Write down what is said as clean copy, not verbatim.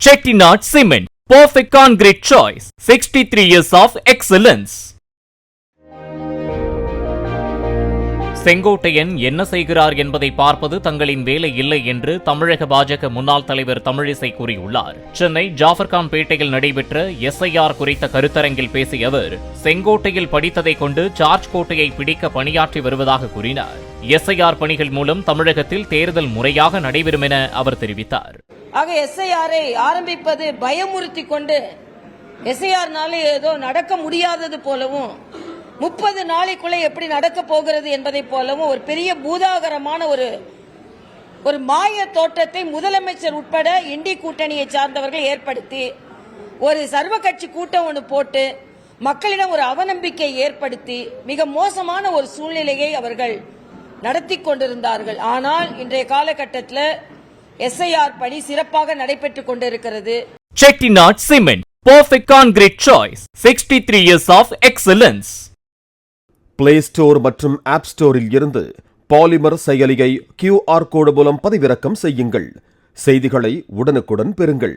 Chettinad Cement, perfect concrete choice. 63 years of excellence. Sengottaiyan என்ன செய்கிறார் என்பதை பார்ப்பது தங்களின் வேலை இல்லை என்று தமிழக பாஜக முன்னாள் தலைவர் தமிழிசை கூறியுள்ளார். சென்னை ஜாஃபர்கான் பேட்டையில் நடைபெற்ற எஸ்ஐஆர் குறித்த கருத்தரங்கில் பேசிய அவர், செங்கோட்டையில் படித்ததை கொண்டு சார்ஜ் கோட்டையை பிடிக்க பணியாற்றி வருவதாக கூறினார். எஸ்ஐஆர் பணிகள் மூலம் தமிழகத்தில் தேர்தல் முறையாக நடைபெறும் என அவர் தெரிவித்தார். ஆக எஸ்ஐஆரை ஆரம்பிப்பது பயமுறுத்தி கொண்டு எஸ்ஐஆர்னால ஏதோ நடக்க முடியாதது போலவும் 30 நாளைக்குள்ளே எப்படி நடக்க போகிறது என்பதை போலவும் ஒரு பெரிய பூதாகரமான ஒரு மாய தோட்டத்தை முதலமைச்சர் உட்பட இண்டி கூட்டணியை சார்ந்தவர்கள் ஏற்படுத்தி ஒரு சர்வ கட்சி கூட்டம் ஒன்று போட்டு மக்களிடம் ஒரு அவநம்பிக்கை ஏற்படுத்தி மிக மோசமான ஒரு சூழ்நிலையை அவர்கள் நடத்தி கொண்டிருந்தார்கள். ஆனால் இன்றைய காலகட்டத்தில் எஸ்ஐஆர் பணி சிறப்பாக நடைபெற்றுக் கொண்டிருக்கிறது. Chettinad Cement, perfect concrete choice. 63 years of excellence. Play store மற்றும் ஆப் ஸ்டோரில் இருந்து பாலிமர் செயலியை QR கோடு மூலம் பதிவிறக்கம் செய்யுங்கள். செய்திகளை உடனுக்குடன் பெறுங்கள்.